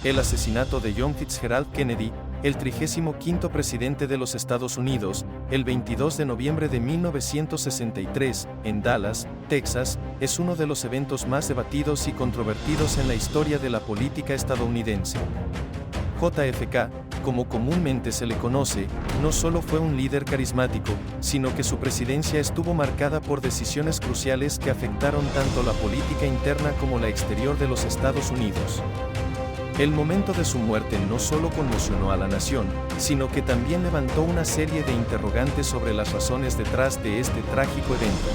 El asesinato de John Fitzgerald Kennedy, el 35º presidente de los Estados Unidos, el 22 de noviembre de 1963, en Dallas, Texas, es uno de los eventos más debatidos y controvertidos en la historia de la política estadounidense. JFK, como comúnmente se le conoce, no solo fue un líder carismático, sino que su presidencia estuvo marcada por decisiones cruciales que afectaron tanto la política interna como la exterior de los Estados Unidos. El momento de su muerte no solo conmocionó a la nación, sino que también levantó una serie de interrogantes sobre las razones detrás de este trágico evento.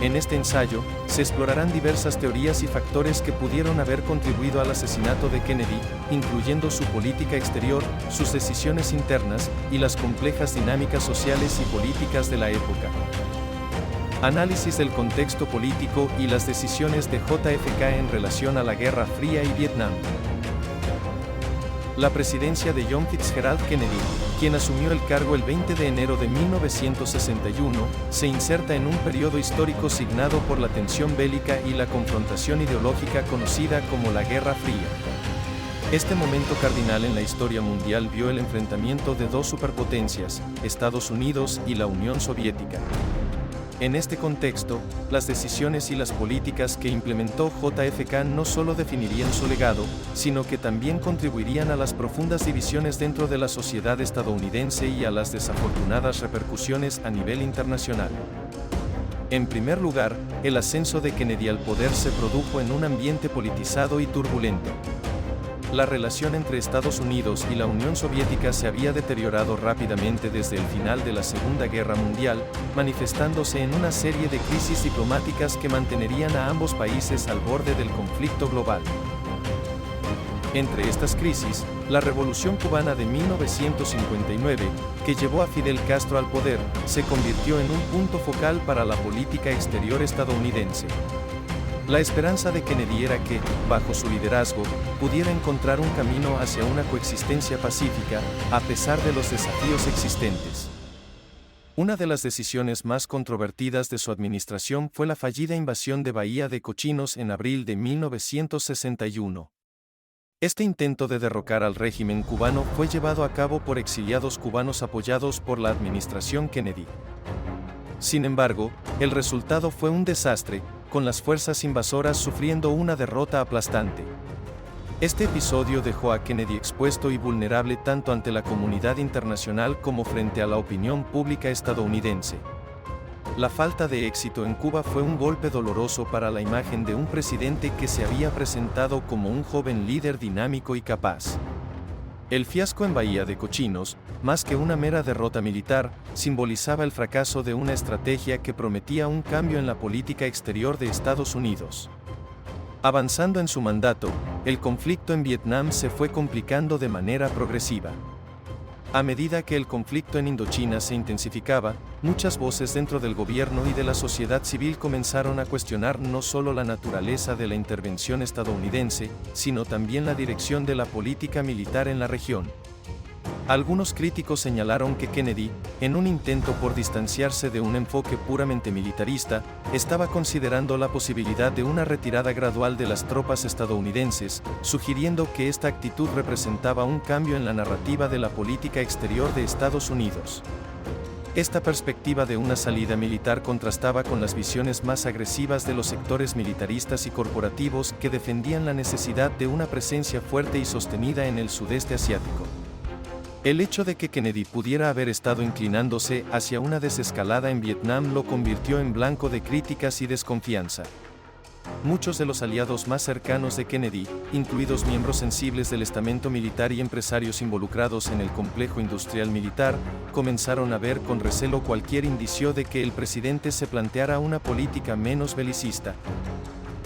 En este ensayo, se explorarán diversas teorías y factores que pudieron haber contribuido al asesinato de Kennedy, incluyendo su política exterior, sus decisiones internas, y las complejas dinámicas sociales y políticas de la época. Análisis del contexto político y las decisiones de JFK en relación a la Guerra Fría y Vietnam. La presidencia de John Fitzgerald Kennedy, quien asumió el cargo el 20 de enero de 1961, se inserta en un periodo histórico signado por la tensión bélica y la confrontación ideológica conocida como la Guerra Fría. Este momento cardinal en la historia mundial vio el enfrentamiento de dos superpotencias, Estados Unidos y la Unión Soviética. En este contexto, las decisiones y las políticas que implementó JFK no solo definirían su legado, sino que también contribuirían a las profundas divisiones dentro de la sociedad estadounidense y a las desafortunadas repercusiones a nivel internacional. En primer lugar, el ascenso de Kennedy al poder se produjo en un ambiente politizado y turbulento. La relación entre Estados Unidos y la Unión Soviética se había deteriorado rápidamente desde el final de la Segunda Guerra Mundial, manifestándose en una serie de crisis diplomáticas que mantenerían a ambos países al borde del conflicto global. Entre estas crisis, la Revolución Cubana de 1959, que llevó a Fidel Castro al poder, se convirtió en un punto focal para la política exterior estadounidense. La esperanza de Kennedy era que, bajo su liderazgo, pudiera encontrar un camino hacia una coexistencia pacífica, a pesar de los desafíos existentes. Una de las decisiones más controvertidas de su administración fue la fallida invasión de Bahía de Cochinos en abril de 1961. Este intento de derrocar al régimen cubano fue llevado a cabo por exiliados cubanos apoyados por la administración Kennedy. Sin embargo, el resultado fue un desastre, con las fuerzas invasoras sufriendo una derrota aplastante. Este episodio dejó a Kennedy expuesto y vulnerable tanto ante la comunidad internacional como frente a la opinión pública estadounidense. La falta de éxito en Cuba fue un golpe doloroso para la imagen de un presidente que se había presentado como un joven líder dinámico y capaz. El fiasco en Bahía de Cochinos, más que una mera derrota militar, simbolizaba el fracaso de una estrategia que prometía un cambio en la política exterior de Estados Unidos. Avanzando en su mandato, el conflicto en Vietnam se fue complicando de manera progresiva. A medida que el conflicto en Indochina se intensificaba, muchas voces dentro del gobierno y de la sociedad civil comenzaron a cuestionar no solo la naturaleza de la intervención estadounidense, sino también la dirección de la política militar en la región. Algunos críticos señalaron que Kennedy, en un intento por distanciarse de un enfoque puramente militarista, estaba considerando la posibilidad de una retirada gradual de las tropas estadounidenses, sugiriendo que esta actitud representaba un cambio en la narrativa de la política exterior de Estados Unidos. Esta perspectiva de una salida militar contrastaba con las visiones más agresivas de los sectores militaristas y corporativos que defendían la necesidad de una presencia fuerte y sostenida en el sudeste asiático. El hecho de que Kennedy pudiera haber estado inclinándose hacia una desescalada en Vietnam lo convirtió en blanco de críticas y desconfianza. Muchos de los aliados más cercanos de Kennedy, incluidos miembros sensibles del estamento militar y empresarios involucrados en el complejo industrial militar, comenzaron a ver con recelo cualquier indicio de que el presidente se planteara una política menos belicista.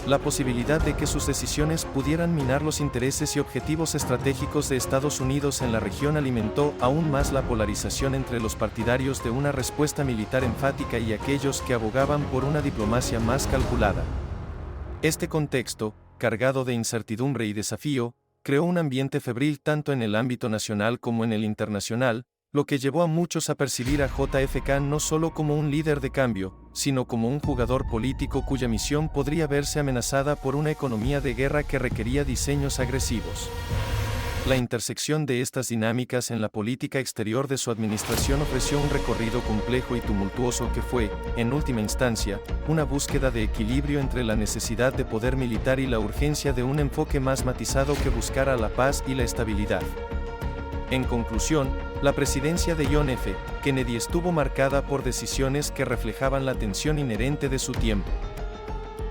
La posibilidad de que sus decisiones pudieran minar los intereses y objetivos estratégicos de Estados Unidos en la región alimentó aún más la polarización entre los partidarios de una respuesta militar enfática y aquellos que abogaban por una diplomacia más calculada. Este contexto, cargado de incertidumbre y desafío, creó un ambiente febril tanto en el ámbito nacional como en el internacional, lo que llevó a muchos a percibir a JFK no solo como un líder de cambio, sino como un jugador político cuya misión podría verse amenazada por una economía de guerra que requería diseños agresivos. La intersección de estas dinámicas en la política exterior de su administración ofreció un recorrido complejo y tumultuoso que fue, en última instancia, una búsqueda de equilibrio entre la necesidad de poder militar y la urgencia de un enfoque más matizado que buscara la paz y la estabilidad. En conclusión, la presidencia de John F. Kennedy estuvo marcada por decisiones que reflejaban la tensión inherente de su tiempo.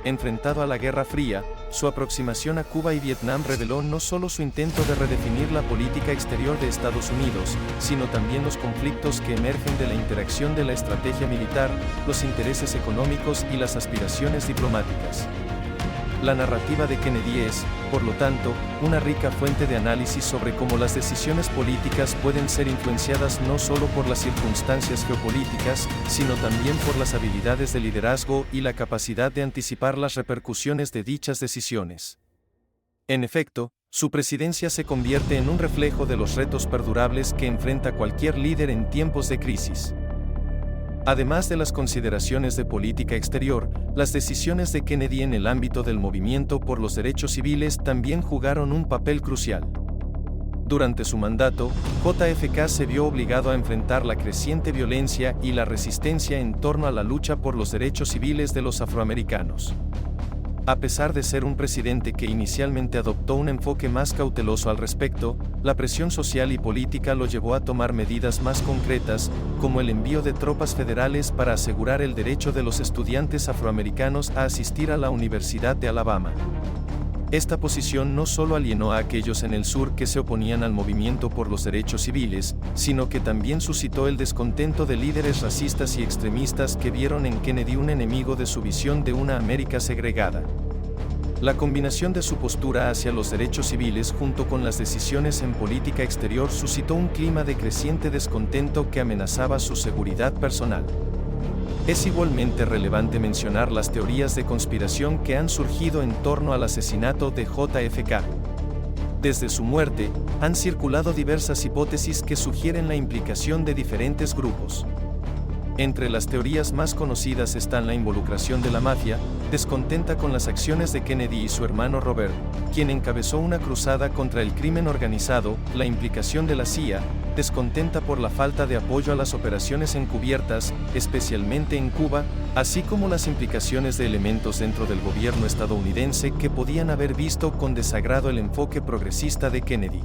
Enfrentado a la Guerra Fría, su aproximación a Cuba y Vietnam reveló no solo su intento de redefinir la política exterior de Estados Unidos, sino también los conflictos que emergen de la interacción de la estrategia militar, los intereses económicos y las aspiraciones diplomáticas. La narrativa de Kennedy es, por lo tanto, una rica fuente de análisis sobre cómo las decisiones políticas pueden ser influenciadas no solo por las circunstancias geopolíticas, sino también por las habilidades de liderazgo y la capacidad de anticipar las repercusiones de dichas decisiones. En efecto, su presidencia se convierte en un reflejo de los retos perdurables que enfrenta cualquier líder en tiempos de crisis. Además de las consideraciones de política exterior, las decisiones de Kennedy en el ámbito del movimiento por los derechos civiles también jugaron un papel crucial. Durante su mandato, JFK se vio obligado a enfrentar la creciente violencia y la resistencia en torno a la lucha por los derechos civiles de los afroamericanos. A pesar de ser un presidente que inicialmente adoptó un enfoque más cauteloso al respecto, la presión social y política lo llevó a tomar medidas más concretas, como el envío de tropas federales para asegurar el derecho de los estudiantes afroamericanos a asistir a la Universidad de Alabama. Esta posición no solo alienó a aquellos en el sur que se oponían al movimiento por los derechos civiles, sino que también suscitó el descontento de líderes racistas y extremistas que vieron en Kennedy un enemigo de su visión de una América segregada. La combinación de su postura hacia los derechos civiles junto con las decisiones en política exterior suscitó un clima de creciente descontento que amenazaba su seguridad personal. Es igualmente relevante mencionar las teorías de conspiración que han surgido en torno al asesinato de JFK. Desde su muerte, han circulado diversas hipótesis que sugieren la implicación de diferentes grupos. Entre las teorías más conocidas están la involucración de la mafia, descontenta con las acciones de Kennedy y su hermano Robert, quien encabezó una cruzada contra el crimen organizado, la implicación de la CIA, descontenta por la falta de apoyo a las operaciones encubiertas, especialmente en Cuba, así como las implicaciones de elementos dentro del gobierno estadounidense que podían haber visto con desagrado el enfoque progresista de Kennedy.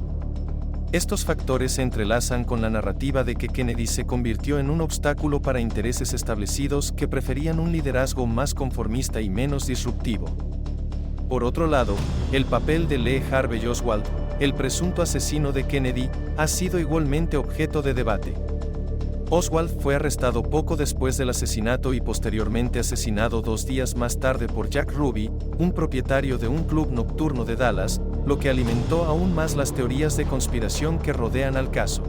Estos factores se entrelazan con la narrativa de que Kennedy se convirtió en un obstáculo para intereses establecidos que preferían un liderazgo más conformista y menos disruptivo. Por otro lado, el papel de Lee Harvey Oswald, el presunto asesino de Kennedy, ha sido igualmente objeto de debate. Oswald fue arrestado poco después del asesinato y posteriormente asesinado 2 días más tarde por Jack Ruby, un propietario de un club nocturno de Dallas, lo que alimentó aún más las teorías de conspiración que rodean al caso.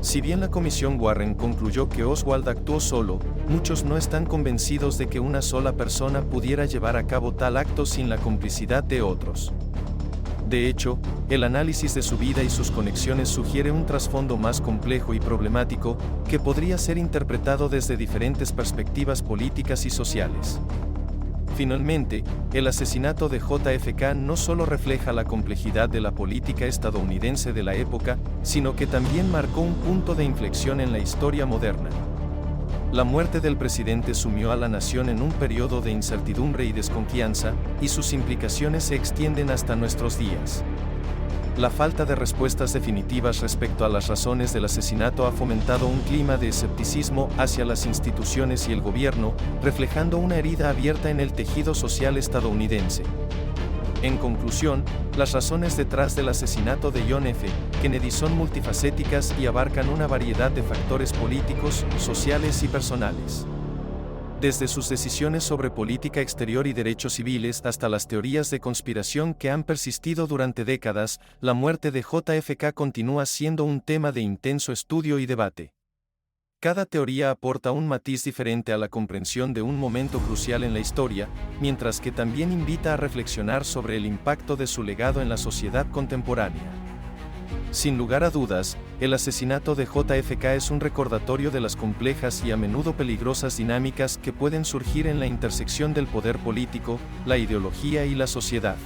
Si bien la Comisión Warren concluyó que Oswald actuó solo, muchos no están convencidos de que una sola persona pudiera llevar a cabo tal acto sin la complicidad de otros. De hecho, el análisis de su vida y sus conexiones sugiere un trasfondo más complejo y problemático, que podría ser interpretado desde diferentes perspectivas políticas y sociales. Finalmente, el asesinato de JFK no solo refleja la complejidad de la política estadounidense de la época, sino que también marcó un punto de inflexión en la historia moderna. La muerte del presidente sumió a la nación en un periodo de incertidumbre y desconfianza, y sus implicaciones se extienden hasta nuestros días. La falta de respuestas definitivas respecto a las razones del asesinato ha fomentado un clima de escepticismo hacia las instituciones y el gobierno, reflejando una herida abierta en el tejido social estadounidense. En conclusión, las razones detrás del asesinato de John F. Kennedy son multifacéticas y abarcan una variedad de factores políticos, sociales y personales. Desde sus decisiones sobre política exterior y derechos civiles hasta las teorías de conspiración que han persistido durante décadas, la muerte de JFK continúa siendo un tema de intenso estudio y debate. Cada teoría aporta un matiz diferente a la comprensión de un momento crucial en la historia, mientras que también invita a reflexionar sobre el impacto de su legado en la sociedad contemporánea. Sin lugar a dudas, el asesinato de JFK es un recordatorio de las complejas y a menudo peligrosas dinámicas que pueden surgir en la intersección del poder político, la ideología y la sociedad.